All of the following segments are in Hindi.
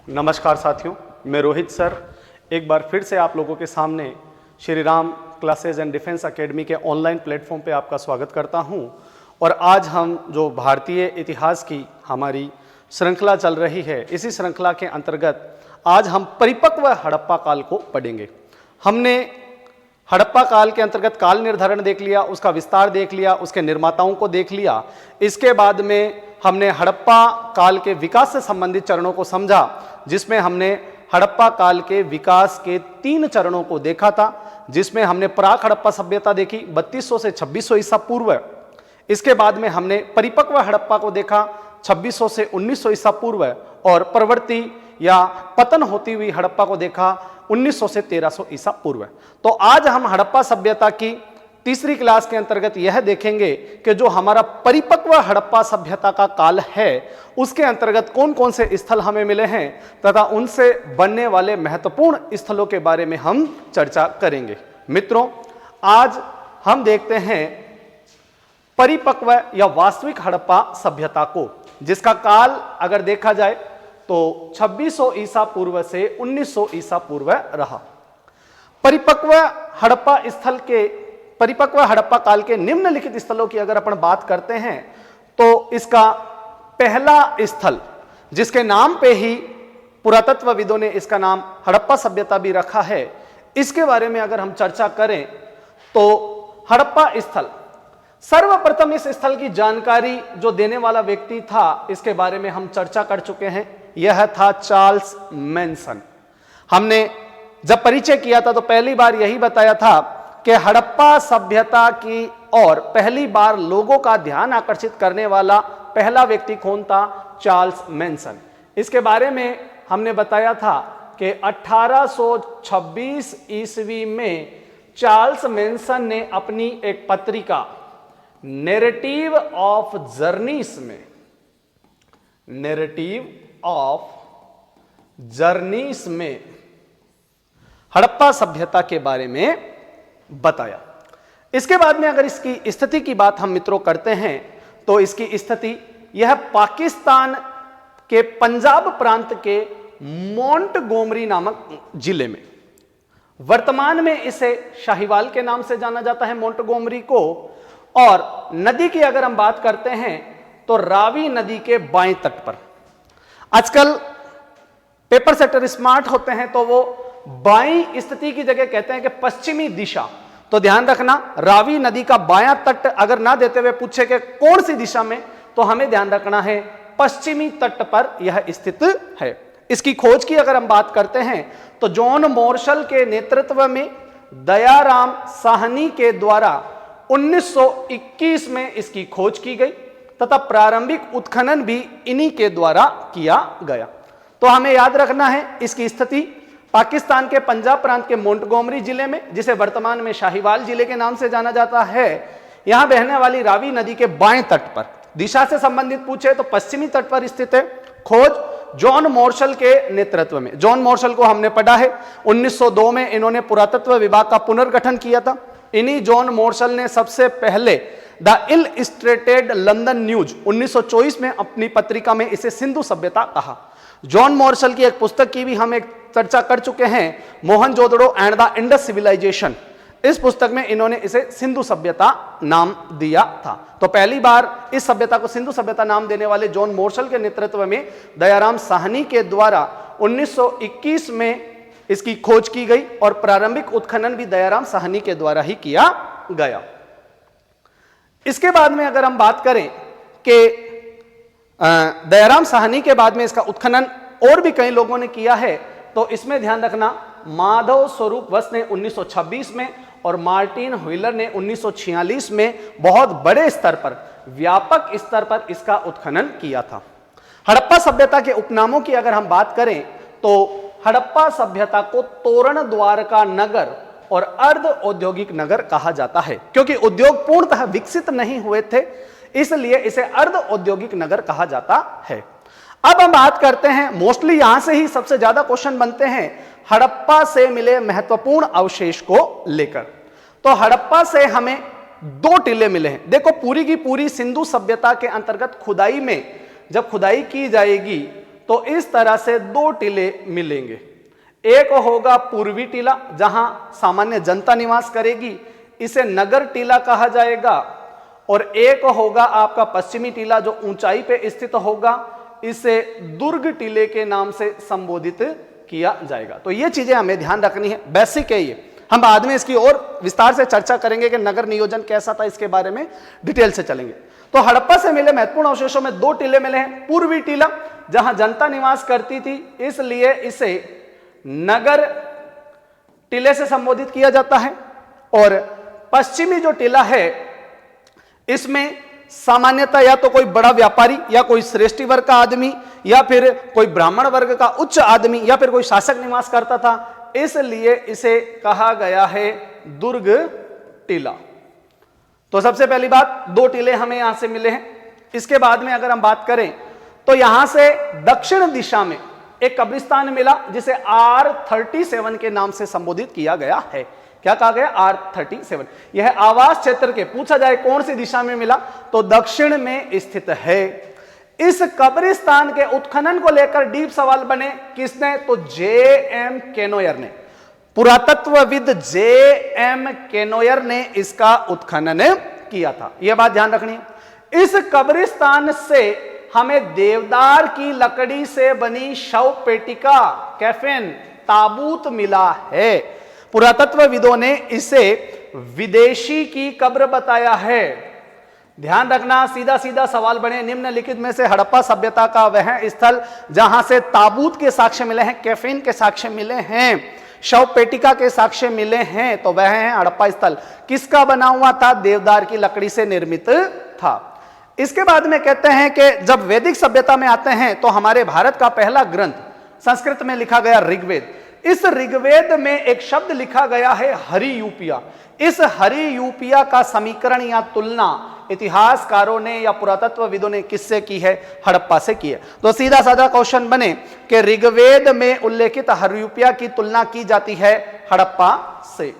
नमस्कार साथियों, मैं रोहित सर एक बार फिर से आप लोगों के सामने Shri Ram classes and defence academy के ऑनलाइन प्लेटफॉर्म पे आपका स्वागत करता हूं। और आज हम जो भारतीय इतिहास की हमारी श्रृंखला चल रही है, इसी श्रृंखला के अंतर्गत आज हम परिपक्व हड़प्पा काल को पढ़ेंगे। हमने हड़प्पा काल के अंतर्गत काल निर्धारण देख लिया, उसका विस्तार देख लिया, उसके निर्माताओं को देख लिया। इसके बाद में हमने हड़प्पा काल के विकास से संबंधित चरणों को समझा, जिसमें हमने हड़प्पा काल के विकास के 3 चरणों को देखा था, जिसमें हमने प्राक हड़प्पा सभ्यता देखी 3200 से 2600 ईसा पूर्व। इसके बाद में हमने परिपक्व हड़प्पा को देखा 2600 से 1900 ईसा पूर्व, और प्रवृत्ति या पतन होती हुई हड़प्पा को देखा 1900 से 1300 ईसा पूर्व। तो आज हम हड़प्पा सभ्यता की तीसरी क्लास के अंतर्गत यह देखेंगे कि जो हमारा परिपक्व हड़प्पा सभ्यता का काल है, उसके अंतर्गत कौन कौन से स्थल हमें मिले हैं तथा उनसे बनने वाले महत्वपूर्ण स्थलों के बारे में हम चर्चा करेंगे। मित्रों, आज हम देखते हैं परिपक्व या वास्तविक हड़प्पा सभ्यता को, जिसका काल अगर देखा जाए तो 2600 ईसा पूर्व से 1900 ईसा पूर्व रहा। परिपक्व हड़प्पा काल के निम्नलिखित स्थलों की अगर अपन बात करते हैं तो इसका पहला स्थल, जिसके नाम पे ही पुरातत्वविदों ने इसका नाम हड़प्पा सभ्यता भी रखा है, इसके बारे में अगर हम चर्चा करें तो हड़प्पा स्थल, सर्वप्रथम इस स्थल की जानकारी जो देने वाला व्यक्ति था, इसके बारे में हम चर्चा कर चुके हैं। यह था चार्ल्स मैनसन। हमने जब परिचय किया था तो पहली बार यही बताया था कि हड़प्पा सभ्यता की और पहली बार लोगों का ध्यान आकर्षित करने वाला पहला व्यक्ति कौन था? Charles Manson. इसके बारे में हमने बताया था कि 1826 ईस्वी में चार्ल्स मैनसन ने अपनी एक पत्रिका नैरेटिव ऑफ जर्नीस में हड़प्पा सभ्यता के बारे में बताया। इसके बाद में अगर इसकी स्थिति की बात हम मित्रों करते हैं तो इसकी स्थिति यह पाकिस्तान के पंजाब प्रांत के मोंटगोमरी नामक जिले में, वर्तमान में इसे शाहीवाल के नाम से जाना जाता है मोंटगोमरी को। और नदी की अगर हम बात करते हैं तो रावी नदी के बाएं तट पर। आजकल पेपर सेटर स्मार्ट होते हैं तो वो बाईं स्थिति की जगह कहते हैं कि पश्चिमी दिशा। तो ध्यान रखना, रावी नदी का बायां तट अगर ना देते हुए पूछे कि कौन सी दिशा में, तो हमें ध्यान रखना है पश्चिमी तट पर यह स्थित है। इसकी खोज की अगर हम बात करते हैं तो जॉन मोर्शल के नेतृत्व में दयाराम साहनी के द्वारा 1921 में इसकी खोज की गई तथा प्रारंभिक उत्खनन भी इन्हीं के द्वारा किया गया। तो हमें याद रखना है इसकी स्थिति पाकिस्तान के पंजाब प्रांत के मोंटगोमरी जिले में, जिसे वर्तमान में शाहीवाल जिले के नाम से जाना जाता है, यहां बहने वाली रावी नदी के बाएं तट पर। दिशा से संबंधित पूछे तो पश्चिमी तट पर स्थित है। खोज जॉन मोर्शल के नेतृत्व में। जॉन मोर्शल को हमने पढ़ा है, 1902 में इन्होंने पुरातत्व विभाग का पुनर्गठन किया था। इन्हीं जॉन मोर्शल ने सबसे पहले द इलस्ट्रेटेड लंदन न्यूज 1924 में अपनी पत्रिका में इसे सिंधु सभ्यता कहा। जॉन मोर्शल की एक पुस्तक की भी हम एक चर्चा कर चुके हैं, Mohenjodaro and the Indus civilisation. इस पुस्तक में इन्होंने इसे सिंधु सभ्यता नाम दिया था। तो पहली बार इस सभ्यता को सिंधु सभ्यता नाम देने वाले जॉन मोर्शल के नेतृत्व में दयाराम साहनी के द्वारा 1921 में इसकी खोज की गई और प्रारंभिक उत्खनन भी दयाराम साहनी के द्वारा ही किया गया। इसके बाद में अगर हम बात करें कि दयाराम साहनी के बाद में इसका उत्खनन और भी कई लोगों ने किया है, तो इसमें ध्यान रखना, माधव स्वरूप वस्त ने 1926 में और मार्टिन व्हीलर ने 1946 में बहुत बड़े स्तर पर, व्यापक स्तर पर इसका उत्खनन किया था। हड़प्पा सभ्यता के उपनामों की अगर हम बात करें तो हड़प्पा सभ्यता को तोरण द्वार का नगर और अर्ध औद्योगिक नगर कहा जाता है, क्योंकि उद्योग पूर्णतः विकसित नहीं हुए थे, इसलिए इसे अर्ध औद्योगिक नगर कहा जाता है। अब हम बात करते हैं, मोस्टली यहां से ही सबसे ज्यादा क्वेश्चन बनते हैं हड़प्पा से मिले महत्वपूर्ण अवशेष को लेकर। तो हड़प्पा से हमें 2 टीले मिले हैं। देखो, पूरी की पूरी सिंधु सभ्यता के अंतर्गत खुदाई में जब खुदाई की जाएगी तो इस तरह से दो टीले मिलेंगे। एक होगा पूर्वी टीला जहां सामान्य जनता निवास करेगी, इसे नगर टीला कहा जाएगा। और एक होगा आपका पश्चिमी टीला जो ऊंचाई पे स्थित होगा, इसे दुर्ग टीले के नाम से संबोधित किया जाएगा। तो ये चीजें हमें ध्यान रखनी है, बेसिक है ये। हम बाद में इसकी और विस्तार से चर्चा करेंगे कि नगर नियोजन कैसा था, इसके बारे में डिटेल से चलेंगे। तो हड़प्पा से मिले महत्वपूर्ण अवशेषों में दो टीले मिले हैं। पूर्वी टीला जहां जनता निवास करती थी, इसलिए इसे नगर टीले से संबोधित किया जाता है। और पश्चिमी जो टीला है, इसमें सामान्यतः या तो कोई बड़ा व्यापारी या कोई श्रेष्ठी वर्ग का आदमी या फिर कोई ब्राह्मण वर्ग का उच्च आदमी या फिर कोई शासक निवास करता था, इसलिए इसे कहा गया है दुर्ग टीला। तो सबसे पहली बात, दो टीले हमें यहां से मिले हैं। इसके बाद में अगर हम बात करें तो यहां से दक्षिण दिशा में एक कब्रिस्तान मिला जिसे R37 के नाम से संबोधित किया गया है। क्या कहा गया? R37। यह आवास क्षेत्र के, पूछा जाए कौन सी दिशा में मिला, तो दक्षिण में स्थित है। इस कब्रिस्तान के उत्खनन को लेकर डीप सवाल बने। किसने? तो J.M. केनोयर ने, पुरातत्वविद J.M. केनोयर ने इसका उत्खनन किया था। यह बात ध्यान रखनी है। इस कब्रिस्तान से हमें देवदार की लकड़ी से बनी शव पेटिका, कैफिन, ताबूत मिला है। पुरातत्वविदों ने इसे विदेशी की कब्र बताया है। ध्यान रखना, सीधा सीधा सवाल बने, निम्नलिखित में से हड़प्पा सभ्यता का वह स्थल जहां से ताबूत के साक्ष्य मिले हैं, कैफिन के साक्ष्य मिले हैं, शव पेटिका के साक्ष्य मिले हैं, तो वह है हड़प्पा स्थल। किसका बना हुआ था? देवदार की लकड़ी से निर्मित था। इसके बाद में कहते हैं कि जब वैदिक सभ्यता में आते हैं तो हमारे भारत का पहला ग्रंथ संस्कृत में लिखा गया ऋग्वेद। इस ऋग्वेद में एक शब्द लिखा गया है हरियूपिया। इस हरियूपिया का समीकरण या तुलना इतिहासकारों ने या पुरातत्वविदों ने किससे की है? हड़प्पा से की है। तो सीधा साधा क्वेश्चन बने कि ऋग्वेद में उल्लेखित हरियूपिया की तुलना की जाती है हड़प्पा से।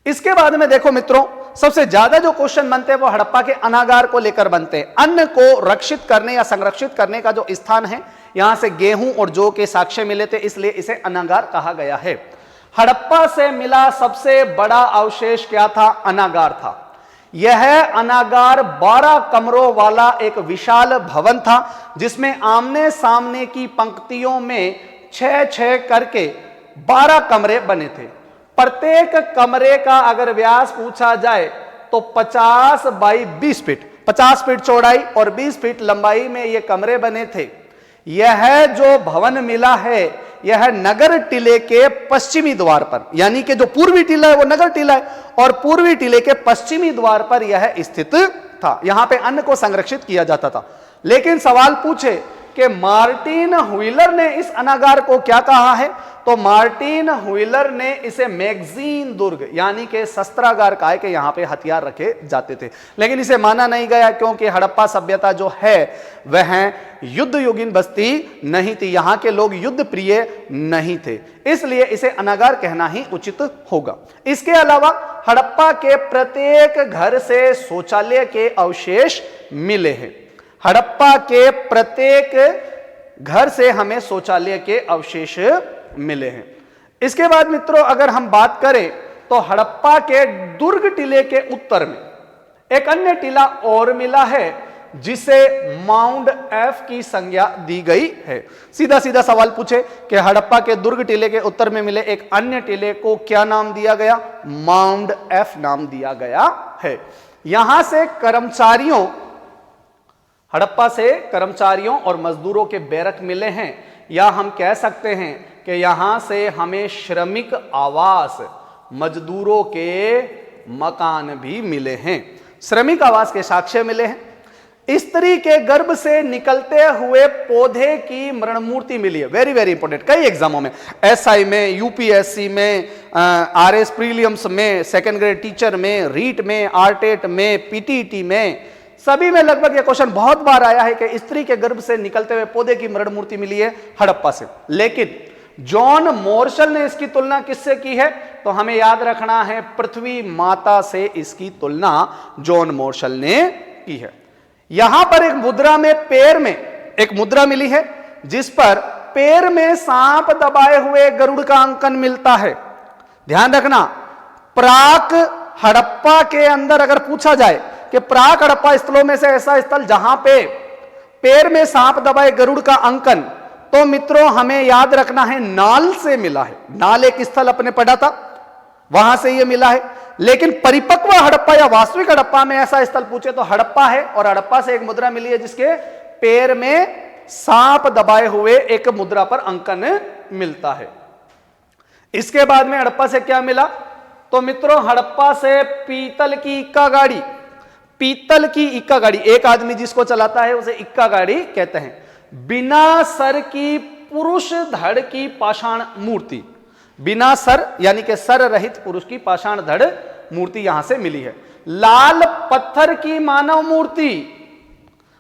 इसके बाद में देखो मित्रों, सबसे ज्यादा जो क्वेश्चन बनते हैं वो हड़प्पा के अनागार को लेकर बनते हैं। अन्न को रक्षित करने या संरक्षित करने का जो स्थान है, यहां से गेहूं और जौ के साक्ष्य मिले थे, इसलिए इसे अनागार कहा गया है। हड़प्पा से मिला सबसे बड़ा अवशेष क्या था? अनागार था। यह अनागार 12 कमरों वाला एक विशाल भवन था जिसमें आमने सामने की पंक्तियों में 6-6 करके 12 कमरे बने थे। प्रत्येक कमरे का अगर व्यास पूछा जाए तो 50 बाई 20 फीट, 50 फीट चौड़ाई और 20 फीट लंबाई में ये कमरे बने थे। यह जो भवन मिला है, यह नगर टीले के पश्चिमी द्वार पर, यानी कि जो पूर्वी टीला है वो नगर टीला है और पूर्वी टीले के पश्चिमी द्वार पर यह स्थित था। यहां पे अन्न को संरक्षित किया जाता था। लेकिन सवाल पूछे कि मार्टिन व्हीलर ने इस अनागार को क्या कहा है, तो मार्टिन व्हीलर ने इसे मैगजीन दुर्ग यानी कि शस्त्रागार कहा है कि यहां पे हथियार रखे जाते थे। लेकिन इसे माना नहीं गया क्योंकि हड़प्पा सभ्यता जो है वह युद्ध योगिन बस्ती नहीं थी, यहां के लोग युद्ध प्रिय नहीं थे, इसलिए इसे अनागार कहना ही उचित होगा। इसके अलावा हड़प्पा के प्रत्येक घर से शौचालय के अवशेष मिले हैं। हड़प्पा के प्रत्येक घर से हमें शौचालय के अवशेष मिले हैं। इसके बाद मित्रों अगर हम बात करें तो हड़प्पा के दुर्ग टीले के उत्तर में एक अन्य टीला और मिला है जिसे माउंट एफ की संज्ञा दी गई है। सीधा सीधा सवाल पूछे कि हड़प्पा के दुर्ग टीले के उत्तर में मिले एक अन्य टीले को क्या नाम दिया गया? माउंट एफ नाम दिया गया है। यहां से कर्मचारियों, हड़प्पा से कर्मचारियों और मजदूरों के बैरक मिले हैं, या हम कह सकते हैं कि यहां से हमें श्रमिक आवास, मजदूरों के मकान भी मिले हैं। श्रमिक आवास के साक्ष्य मिले हैं। स्त्री के गर्भ से निकलते हुए पौधे की मरण मूर्ति मिली है। वेरी वेरी इंपॉर्टेंट, कई एग्जामों में, एसआई में, यूपीएससी में, आरएस प्रीलिम्स में, सेकेंड ग्रेड टीचर में, रीट में, आरटेट में, पीटीटी में, सभी में लगभग यह क्वेश्चन बहुत बार आया है कि स्त्री के गर्भ से निकलते हुए पौधे की मरण मूर्ति मिली है हड़प्पा से। लेकिन जॉन मोर्शल ने इसकी तुलना किससे की है? तो हमें याद रखना है पृथ्वी माता से इसकी तुलना जॉन मोर्शल ने की है। यहां पर एक मुद्रा में पैर में एक मुद्रा मिली है जिस पर पैर में सांप दबाए हुए गरुड़ का अंकन मिलता है। ध्यान रखना, प्राक हड़प्पा के अंदर अगर पूछा जाए कि प्राक हड़प्पा स्थलों में से ऐसा स्थल जहां पे पैर में सांप दबाए गरुड़ का अंकन, तो मित्रों हमें याद रखना है नाल से मिला है। नाल एक स्थल अपने पढ़ा था, वहां से यह मिला है। लेकिन परिपक्व हड़प्पा या वास्तविक हड़प्पा में ऐसा स्थल पूछे तो हड़प्पा है, और हड़प्पा से एक मुद्रा मिली है जिसके पैर में सांप दबाए हुए एक मुद्रा पर अंकन मिलता है। इसके बाद में हड़प्पा से क्या मिला, तो मित्रों हड़प्पा से पीतल की इक्का गाड़ी, पीतल की इक्का गाड़ी, एक आदमी जिसको चलाता है उसे इक्का गाड़ी कहते हैं। बिना सर की पुरुष धड़ की पाषाण मूर्ति, बिना सर यानी कि सर रहित पुरुष की पाषाण धड़ मूर्ति यहां से मिली है। लाल पत्थर की मानव मूर्ति,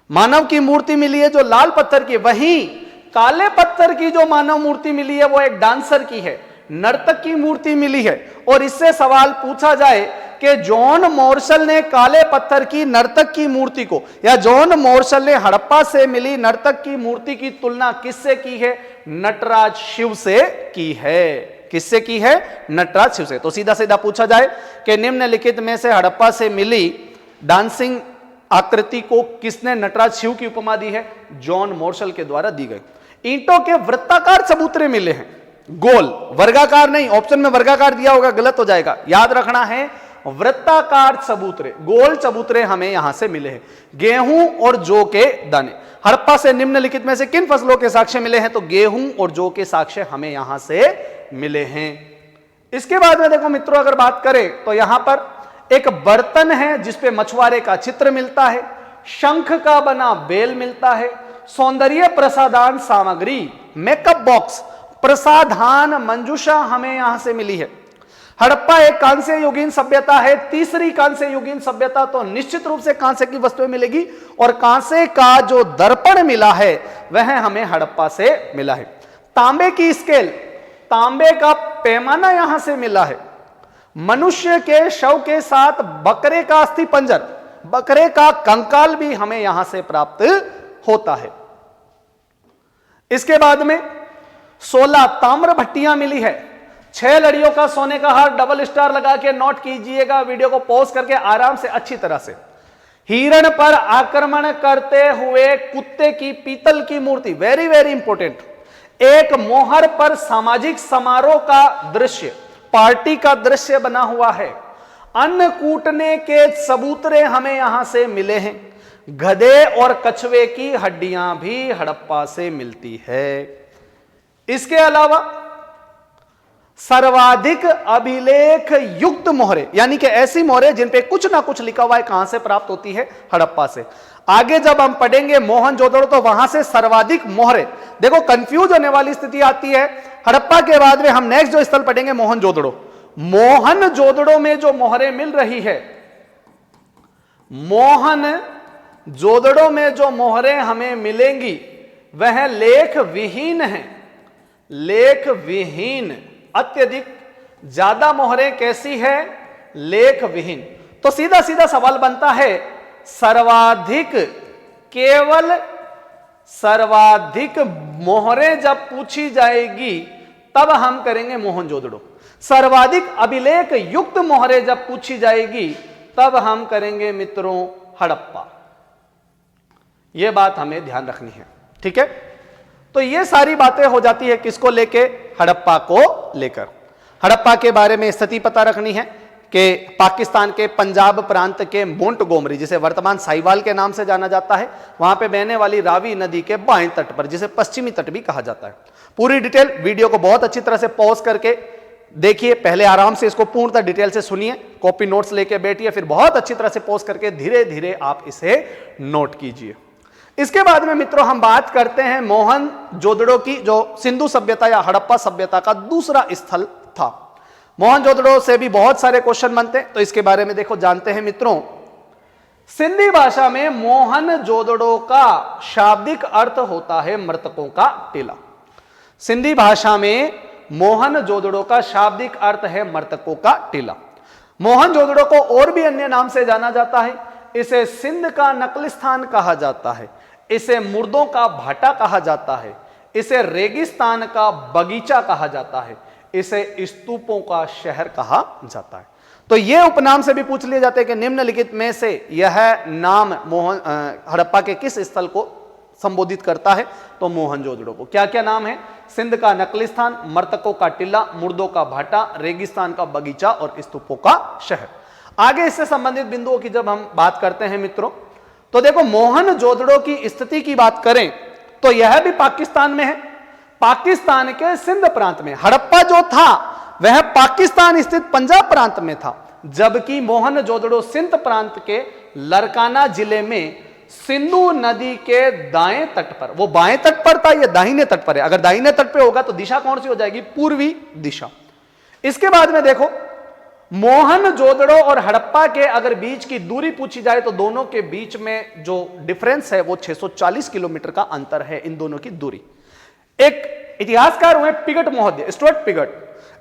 मानव की मूर्ति मिली है जो लाल पत्थर की। वहीं काले पत्थर की जो मानव मूर्ति मिली है वो एक डांसर की है, नर्तक की मूर्ति मिली है। और इससे सवाल पूछा जाए कि जॉन मोर्शल ने काले पत्थर की नर्तक की मूर्ति को, या जॉन मोर्शल ने हड़प्पा से मिली नर्तक की मूर्ति की तुलना किससे की है, नटराज शिव से की है। किससे की है, नटराज शिव से। तो सीधा सीधा पूछा जाए कि निम्नलिखित में से हड़प्पा से मिली डांसिंग आकृति को किसने नटराज शिव की उपमा दी है, जॉन मोर्शल के द्वारा दी गई। ईंटों के वृत्ताकार चबूतरे मिले हैं, गोल, वर्गाकार नहीं, ऑप्शन में वर्गाकार दिया होगा गलत हो जाएगा, याद रखना है वृत्ताकार चबूतरे, गोल चबूतरे हमें यहां से मिले हैं। गेहूं और जौ के दाने, हड़प्पा से निम्नलिखित में से किन फसलों के साक्ष्य मिले हैं, तो गेहूं और जौ के साक्ष्य हमें यहां से मिले हैं। इसके बाद में देखो मित्रों अगर बात करें तो यहां पर एक बर्तन है जिसपे मछुआरे का चित्र मिलता है, शंख का बना बेल मिलता है, सौंदर्य प्रसादान सामग्री, मेकअप बॉक्स, प्रसाधान मंजूषा हमें यहां से मिली है। हड़प्पा एक कांस्य युगीन सभ्यता है, तीसरी कांस्य युगीन सभ्यता, तो निश्चित रूप से कांस्य की वस्तुएं मिलेगी। और कांस्य का जो दर्पण मिला है वह हमें हड़प्पा से मिला है। तांबे की स्केल, तांबे का पैमाना यहां से मिला है। मनुष्य के शव के साथ बकरे का अस्थि पंजर, बकरे का कंकाल भी हमें यहां से प्राप्त होता है। इसके बाद में 16 ताम्र भट्टियां मिली है, 6 लड़ियों का सोने का हार, डबल स्टार लगा के नोट कीजिएगा, वीडियो को पॉज करके आराम से अच्छी तरह से। हिरण पर आक्रमण करते हुए कुत्ते की पीतल की मूर्ति, वेरी वेरी इंपॉर्टेंट। एक मोहर पर सामाजिक समारोह का दृश्य, पार्टी का दृश्य बना हुआ है। अन्न कूटने के सबूतरे हमें यहां से मिले हैं। गधे और कछुए की हड्डियां भी हड़प्पा से मिलती है। इसके अलावा सर्वाधिक अभिलेख युक्त मोहरे, यानी कि ऐसी मोहरे जिन पे कुछ ना कुछ लिखा हुआ है, कहां से प्राप्त होती है, हड़प्पा से। आगे जब हम पढ़ेंगे मोहनजोदड़ो तो वहां से सर्वाधिक मोहरे, देखो कंफ्यूज होने वाली स्थिति आती है। हड़प्पा के बाद में हम नेक्स्ट जो स्थल पढ़ेंगे मोहनजोदड़ो, मोहनजोदड़ो में जो मोहरे मिल रही है, मोहनजोदड़ो में जो मोहरे हमें मिलेंगी वह लेख विहीन है, लेख विहीन। अत्यधिक ज्यादा मोहरे कैसी है, लेख विहीन। तो सीधा सीधा सवाल बनता है, सर्वाधिक, केवल सर्वाधिक मोहरे जब पूछी जाएगी तब हम करेंगे मोहनजोदड़ो। सर्वाधिक अभिलेख युक्त मोहरे जब पूछी जाएगी तब हम करेंगे मित्रों हड़प्पा। यह बात हमें ध्यान रखनी है, ठीक है। तो ये सारी बातें हो जाती है किसको लेके, हड़प्पा को लेकर। हड़प्पा के बारे में स्थिति पता रखनी है कि पाकिस्तान के पंजाब प्रांत के मोंटगोमरी, जिसे वर्तमान साहिवाल के नाम से जाना जाता है, वहां पे बहने वाली रावी नदी के बाएं तट पर, जिसे पश्चिमी तट भी कहा जाता है। पूरी डिटेल वीडियो को बहुत अच्छी तरह से पॉज करके देखिए, पहले आराम से इसको पूर्णतः डिटेल से सुनिए, कॉपी नोट्स लेके बैठिए, फिर बहुत अच्छी तरह से पॉज करके धीरे धीरे आप इसे नोट कीजिए। इसके बाद में मित्रों हम बात करते हैं मोहनजोदड़ो की, जो सिंधु सभ्यता या हड़प्पा सभ्यता का दूसरा स्थल था। मोहनजोदड़ो से भी बहुत सारे क्वेश्चन बनते हैं, तो इसके बारे में देखो जानते हैं मित्रों। सिंधी भाषा में मोहनजोदड़ो का शाब्दिक अर्थ होता है मृतकों का टीला। सिंधी भाषा में मोहनजोदड़ो का शाब्दिक अर्थ है मृतकों का टीला। मोहनजोदड़ो को और भी अन्य नाम से जाना जाता है। इसे सिंध का नकलिस्तान कहा जाता है, इसे मुर्दों का भाटा कहा जाता है, इसे रेगिस्तान का बगीचा कहा जाता है, इसे स्तूपों का शहर कहा जाता है। तो यह उपनाम से भी पूछ लिए जाते हैं कि निम्नलिखित में से यह नाम हड़प्पा के किस स्थल को संबोधित करता है, तो मोहनजोदड़ो को। क्या क्या नाम है? सिंध का नकलिस्तान, मृतकों का टिल्ला, मुर्दों का भाटा, रेगिस्तान का बगीचा और स्तूपों का शहर। आगे इससे संबंधित बिंदुओं की जब हम बात करते हैं मित्रों, तो देखो मोहनजोदड़ो की स्थिति की बात करें तो यह भी पाकिस्तान में है, पाकिस्तान के सिंध प्रांत में। हड़प्पा जो था वह पाकिस्तान स्थित पंजाब प्रांत में था, जबकि मोहनजोदड़ो सिंध प्रांत के लरकाना जिले में सिंधु नदी के दाएं तट पर, वो बाएं तट पर था, यह दाहिने तट पर है। अगर दाहिने तट पे होगा तो दिशा कौन सी हो जाएगी? पूर्वी दिशा। इसके बाद में देखो मोहनजोदड़ो और हड़प्पा के अगर बीच की दूरी पूछी जाए तो दोनों के बीच में जो डिफरेंस है वो 640 किलोमीटर का अंतर है, इन दोनों की दूरी। एक इतिहासकार हुए पिगट महोदय,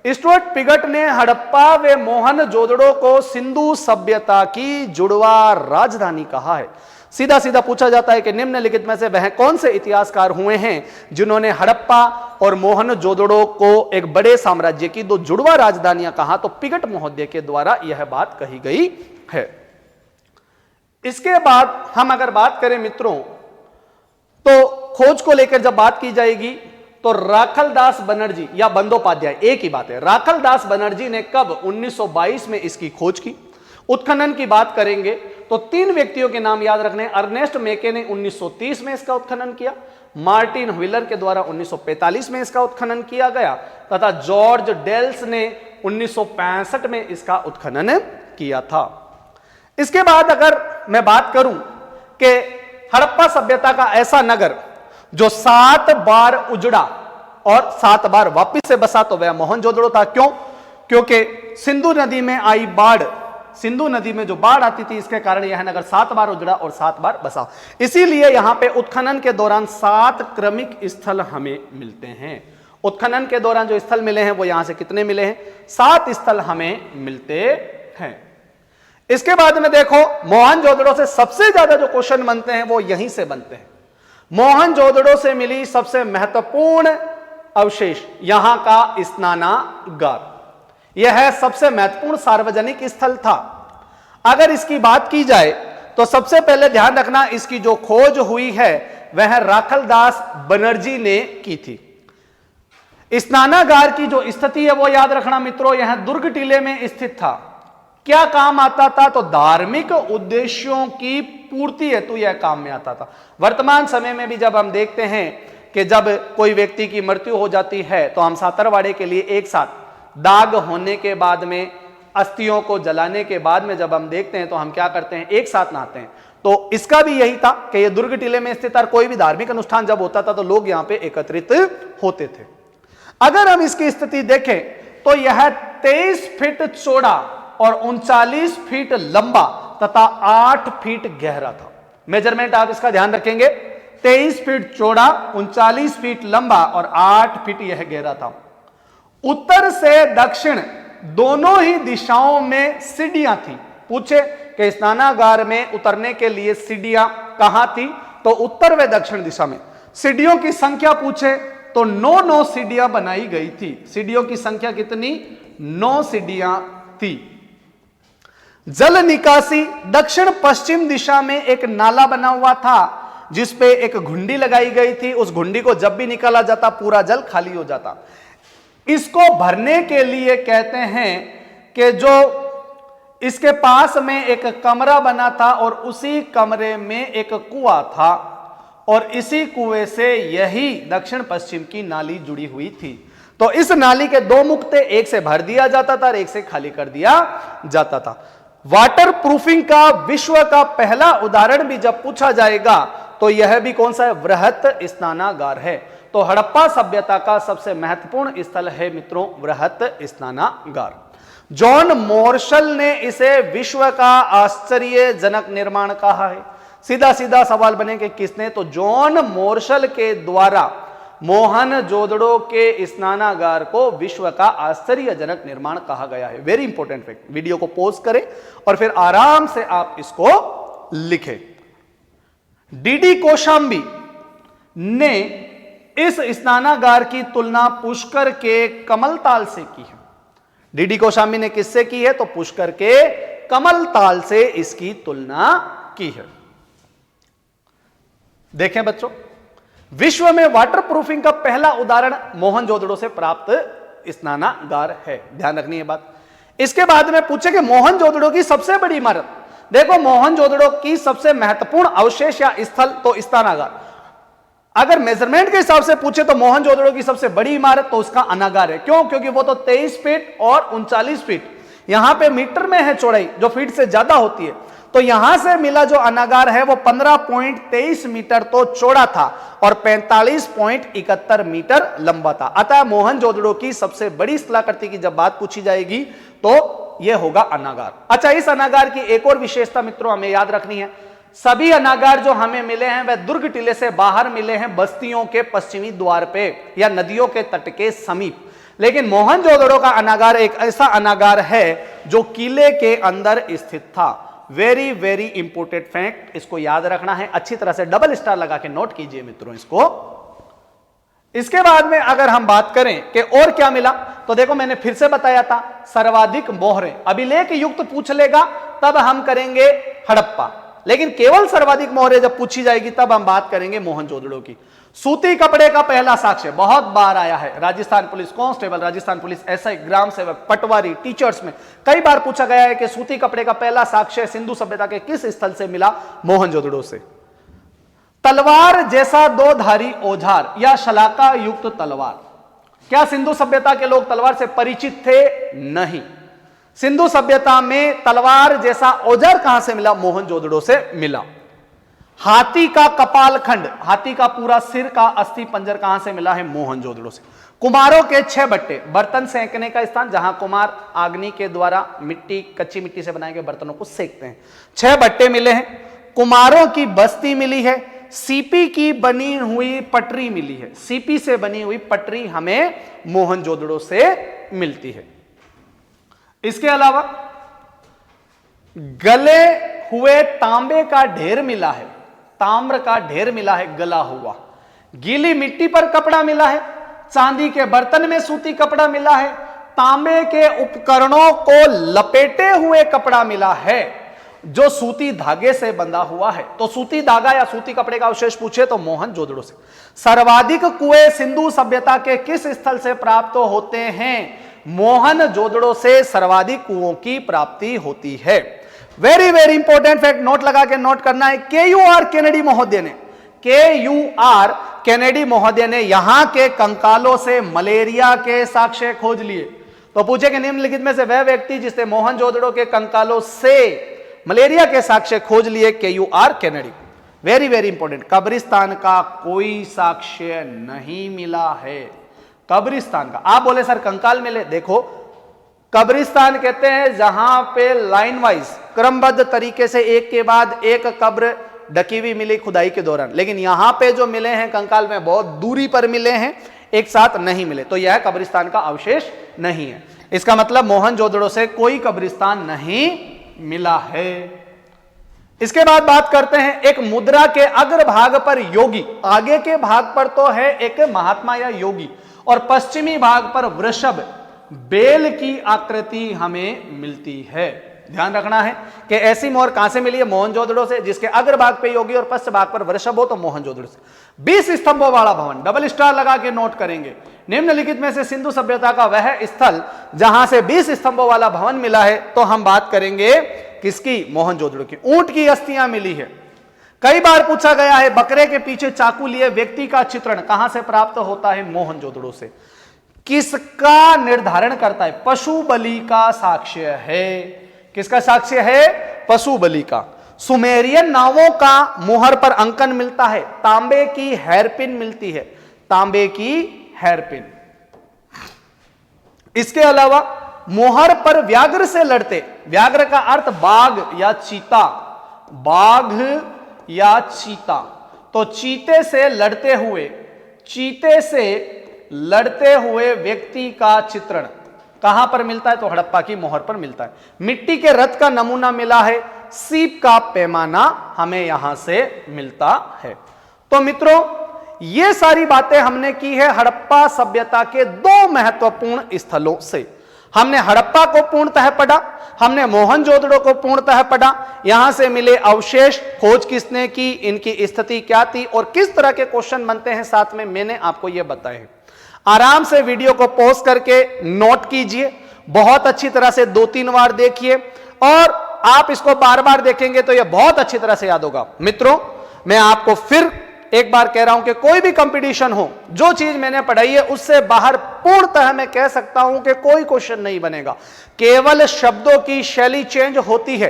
स्टुअर्ट पिगट ने हड़प्पा व मोहनजोदड़ो को सिंधु सभ्यता की जुड़वा राजधानी कहा है। सीधा सीधा पूछा जाता है कि निम्नलिखित में से वह कौन से इतिहासकार हुए हैं जिन्होंने हड़प्पा और मोहनजोदड़ो को एक बड़े साम्राज्य की दो जुड़वा राजधानियां कहा, तो पिगट महोदय के द्वारा यह बात कही गई है। इसके बाद हम अगर बात करें मित्रों, तो खोज को लेकर जब बात की जाएगी तो राखलदास बनर्जी या बंदोपाध्याय, एक ही बात है, राखलदास बनर्जी ने कब 1922 में इसकी खोज की। उत्खनन की बात करेंगे तो तीन व्यक्तियों के नाम याद रखने। अर्नेस्ट मेके ने 1930 में इसका उत्खनन किया, मार्टिन व्हीलर के द्वारा 1945 में इसका उत्खनन किया गया, तथा जॉर्ज डेल्स ने 1965 में इसका उत्खनन किया था। इसके बाद अगर मैं बात करूं कि हड़प्पा सभ्यता का ऐसा नगर जो 7 बार उजड़ा और 7 बार वापिस से बसा, तो वह मोहनजोदड़ो था। क्यों? क्योंकि सिंधु नदी में आई बाढ़, सिंधु नदी में जो बाढ़ आती थी, इसके कारण यह नगर 7 बार उजड़ा और 7 बार बसा। इसीलिए यहां पे उत्खनन के दौरान 7 क्रमिक स्थल हमें मिलते हैं। उत्खनन के दौरान जो स्थल मिले हैं वो यहां से कितने मिले हैं? 7 स्थल हमें मिलते हैं। इसके बाद में देखो मोहनजोदड़ो से सबसे ज्यादा जो क्वेश्चन बनते हैं वो यहीं से बनते हैं। मोहनजोदड़ो से मिली सबसे महत्वपूर्ण अवशेष यहां का स्नानागार, यह सबसे महत्वपूर्ण सार्वजनिक स्थल था। अगर इसकी बात की जाए तो सबसे पहले ध्यान रखना, इसकी जो खोज हुई है वह राखलदास बनर्जी ने की थी। स्नानागार की जो स्थिति है वो याद रखना मित्रों, यह दुर्ग टीले में स्थित था। क्या काम आता था? तो धार्मिक उद्देश्यों की पूर्ति हेतु यह काम में आता था। वर्तमान समय में भी जब हम देखते हैं कि जब कोई व्यक्ति की मृत्यु हो जाती है तो हम सातरवाड़े के लिए एक साथ दाग होने के बाद में, अस्थियों को जलाने के बाद में जब हम देखते हैं तो हम क्या करते हैं? एक साथ नहाते हैं। तो इसका भी यही था कि यह दुर्ग टीले में स्थित, और कोई भी धार्मिक अनुष्ठान जब होता था तो लोग यहां पे एकत्रित होते थे। अगर हम इसकी स्थिति देखें तो यह 23 फीट चौड़ा और 39 फीट लंबा तथा 8 फीट गहरा था। मेजरमेंट आप इसका ध्यान रखेंगे, 23 फीट चौड़ा, 39 फीट लंबा और 8 फीट यह गहरा था। उत्तर से दक्षिण दोनों ही दिशाओं में सीढ़ियां थी। पूछे कि स्नानागार में उतरने के लिए सीढ़ियां कहां थी, तो उत्तर व दक्षिण दिशा में। सीढ़ियों की संख्या पूछे तो 9 सीढ़ियां बनाई गई थी। सीढ़ियों की संख्या कितनी? 9 सीढ़ियां थी। जल निकासी दक्षिण पश्चिम दिशा में एक नाला बना हुआ था जिसपे एक घुंडी लगाई गई थी। उस घुंडी को जब भी निकाला जाता पूरा जल खाली हो जाता। इसको भरने के लिए कहते हैं कि जो इसके पास में एक कमरा बना था और उसी कमरे में एक कुआं था और इसी कुएं से यही दक्षिण पश्चिम की नाली जुड़ी हुई थी। तो इस नाली के 2 मुख थे, एक से भर दिया जाता था और एक से खाली कर दिया जाता था। वाटर प्रूफिंग का विश्व का पहला उदाहरण भी जब पूछा जाएगा तो यह भी कौन सा है? वृहत स्नानागार है। तो हड़प्पा सभ्यता का सबसे महत्वपूर्ण स्थल है मित्रों वृहत स्नानागार। जॉन मोर्शल ने इसे विश्व का आश्चर्यजनक निर्माण कहा है। सीधा सीधा सवाल बने कि किसने? तो जॉन मोर्शल के द्वारा मोहनजोदड़ो के स्नानागार को विश्व का आश्चर्यजनक निर्माण कहा गया है। Very important fact. वीडियो को पॉज करें और फिर आराम से आप इसको लिखें। डीडी कौशांबी ने इस स्नानागार की तुलना पुष्कर के कमलताल से की है। डीडी कौशांबी ने किससे की है? तो पुष्कर के कमलताल से इसकी तुलना की है। देखें बच्चों, विश्व में वाटरप्रूफिंग का पहला उदाहरण मोहनजोदड़ो से प्राप्त स्नानागार है। ध्यान रखनी है बात। इसके बाद में पूछे कि मोहनजोदड़ो की सबसे बड़ी इमारत। देखो, मोहनजोदड़ो की सबसे महत्वपूर्ण अवशेष या स्थल तो स्नानागार। अगर मेजरमेंट के हिसाब से पूछे तो मोहनजोदड़ो की सबसे बड़ी इमारत तो उसका अनागार है। क्यों? क्योंकि वो तो 23 फीट और 39 फीट, यहां पे मीटर में है चौड़ाई, जो फीट से ज्यादा होती है। तो यहां से मिला जो अनागार है वो 15.23 मीटर तो चौड़ा था और 45.71 मीटर लंबा था। अतः मोहनजोदड़ो की सबसे बड़ी स्थलाकृति की जब बात पूछी जाएगी तो यह होगा अनागार। अच्छा, इस अनागार की एक और विशेषता मित्रों हमें याद रखनी है। सभी अनागार जो हमें मिले हैं वह दुर्ग टीले से बाहर मिले हैं, बस्तियों के पश्चिमी द्वार पे या नदियों के तट के समीप। लेकिन मोहनजोदड़ो का अनागार एक ऐसा अनागार है जो किले के अंदर स्थित था। वेरी वेरी इंपोर्टेंट फैक्ट, इसको याद रखना है। अच्छी तरह से डबल स्टार लगा के नोट कीजिए मित्रों इसको। इसके बाद में अगर हम बात करें कि और क्या मिला, तो देखो मैंने फिर से बताया था सर्वाधिक मोहरें। अभिलेख युक्त पूछ लेगा तब हम करेंगे हड़प्पा, लेकिन केवल सर्वाधिक मोहरें जब पूछी जाएगी तब हम बात करेंगे मोहनजोदड़ो की। सूती कपड़े का पहला साक्ष्य बहुत बार आया है। Rajasthan police constable, Rajasthan police SI, ग्राम सेवक, पटवारी, टीचर्स में कई बार पूछा गया है कि सूती कपड़े का पहला साक्ष्य सिंधु सभ्यता के किस स्थल से मिला? मोहनजोदड़ो से। तलवार जैसा दो धारी औजार या शलाका युक्त तलवार। क्या सिंधु सभ्यता के लोग तलवार से परिचित थे? नहीं। सिंधु सभ्यता में तलवार जैसा औजार कहां से मिला? मोहनजोदड़ो से मिला। हाथी का कपाल खंड, हाथी का पूरा सिर का अस्थि पंजर कहां से मिला है? मोहनजोदड़ो से। कुम्हारों के 6 भट्टे, बर्तन सेंकने का स्थान जहां कुम्हार अग्नि के द्वारा मिट्टी, कच्ची मिट्टी से बनाए गए बर्तनों को सेकते हैं। 6 भट्टे मिले हैं। कुम्हारों की बस्ती मिली है। सीपी की बनी हुई पटरी मिली है। सीपी से बनी हुई पटरी हमें मोहनजोदड़ो से मिलती है। इसके अलावा गले हुए तांबे का ढेर मिला है। ताम्र का ढेर मिला है गला हुआ। गीली मिट्टी पर कपड़ा मिला है। चांदी के बर्तन में सूती कपड़ा मिला है। तांबे के उपकरणों को लपेटे हुए कपड़ा मिला है जो सूती धागे से बंधा हुआ है। तो सूती धागा या सूती कपड़े का अवशेष पूछे तो मोहनजोदड़ो से। सर्वाधिक कुएं सिंधु सभ्यता के किस स्थल से प्राप्त होते हैं? मोहनजोदड़ो से सर्वाधिक कुओं की प्राप्ति होती है। Very very important fact note लगा के नोट करना है। KUR केनेडी महोदय ने, KUR केनेडी महोदय ने यहां के कंकालों से मलेरिया के साक्ष्य खोज लिए। तो पूछे कि निम्नलिखित में से वह व्यक्ति जिसने मोहनजोदड़ो के कंकालों से मलेरिया के साक्ष्य खोज लिए? KUR Kennedy. Very very important. कब्रिस्तान का कोई साक्ष्य नहीं मिला है। कब्रिस्तान का, आप बोले सर कंकाल मिले। देखो, कब्रिस्तान कहते हैं जहां पे लाइन वाइज क्रमबद्ध तरीके से एक के बाद एक कब्र ढकी हुई मिली खुदाई के दौरान, लेकिन यहां पे जो मिले हैं कंकाल में बहुत दूरी पर मिले हैं, एक साथ नहीं मिले। तो यह कब्रिस्तान का अवशेष नहीं है। इसका मतलब मोहनजोदड़ो से कोई कब्रिस्तान नहीं मिला है। इसके बाद बात करते हैं एक मुद्रा के अग्रभाग पर योगी, आगे के भाग पर तो है एक महात्मा या योगी, और पश्चिमी भाग पर वृषभ बेल की आकृति हमें मिलती है। ध्यान रखना है कि ऐसी मोहर कहां से मिली है? मोहनजोदड़ो से। जिसके अग्रभाग पे योगी और पश्चिम भाग पर वृषभ हो तो मोहनजोदड़ो से। 20 स्तंभों वाला भवन, डबल स्टार लगा के नोट करेंगे। निम्नलिखित में से सिंधु सभ्यता का वह स्थल जहां से 20 स्तंभों वाला भवन मिला है, तो हम बात करेंगे किसकी? मोहनजोदड़ो की। ऊंट की अस्थियां मिली है। कई बार पूछा गया है बकरे के पीछे चाकू लिए व्यक्ति का चित्रण कहां से प्राप्त होता है? मोहनजोदड़ो से। किसका निर्धारण करता है? पशु बलि का साक्ष्य है। किसका साक्ष्य है? पशु बलि का। सुमेरियन नावों का मोहर पर अंकन मिलता है। तांबे की हेयरपिन मिलती है। तांबे की हेयरपिन। इसके अलावा मोहर पर व्याघ्र से लड़ते, व्याघ्र का अर्थ बाघ या चीता, बाघ या चीता, तो चीते से लड़ते हुए व्यक्ति का चित्रण कहां पर मिलता है? तो हड़प्पा की मोहर पर मिलता है। मिट्टी के रथ का नमूना मिला है। सीप का पैमाना हमें यहां से मिलता है। तो मित्रों, ये सारी बातें हमने की है हड़प्पा सभ्यता के दो महत्वपूर्ण स्थलों से। हमने हड़प्पा को पूर्णतः पढ़ा, हमने मोहनजोदड़ो को पूर्णतः पढ़ा, यहां से मिले अवशेष, खोज किसने की, इनकी स्थिति क्या थी और किस तरह के क्वेश्चन बनते हैं, साथ में मैंने आपको यह बताया। आराम से वीडियो को पॉज करके नोट कीजिए, बहुत अच्छी तरह से 2-3 बार देखिए और आप इसको बार बार देखेंगे तो यह बहुत अच्छी तरह से याद होगा। मित्रों, मैं आपको फिर एक बार कह रहा हूं कि कोई भी कंपटीशन हो, जो चीज मैंने पढ़ाई है उससे बाहर पूर्णतः मैं कह सकता हूं कि कोई क्वेश्चन नहीं बनेगा। केवल शब्दों की शैली चेंज होती है।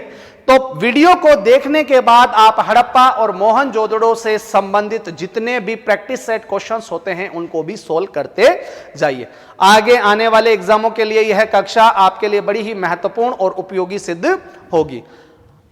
तो वीडियो को देखने के बाद आप हड़प्पा और मोहनजोदड़ो से संबंधित जितने भी प्रैक्टिस सेट क्वेश्चंस होते हैं उनको भी सोल्व करते जाइए। आगे आने वाले एग्जामों के लिए यह कक्षा आपके लिए बड़ी ही महत्वपूर्ण और उपयोगी सिद्ध होगी।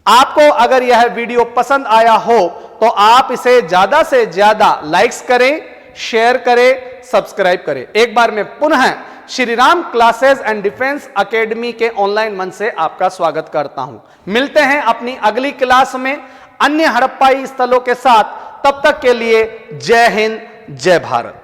आपको अगर यह वीडियो पसंद आया हो तो आप इसे ज्यादा से ज्यादा लाइक्स करें, शेयर करें, सब्सक्राइब करें। एक बार मैं पुनः Shri Ram classes and defence academy के ऑनलाइन मंच से आपका स्वागत करता हूं। मिलते हैं अपनी अगली क्लास में अन्य हड़प्पाई स्थलों के साथ। तब तक के लिए जय हिंद, जय भारत।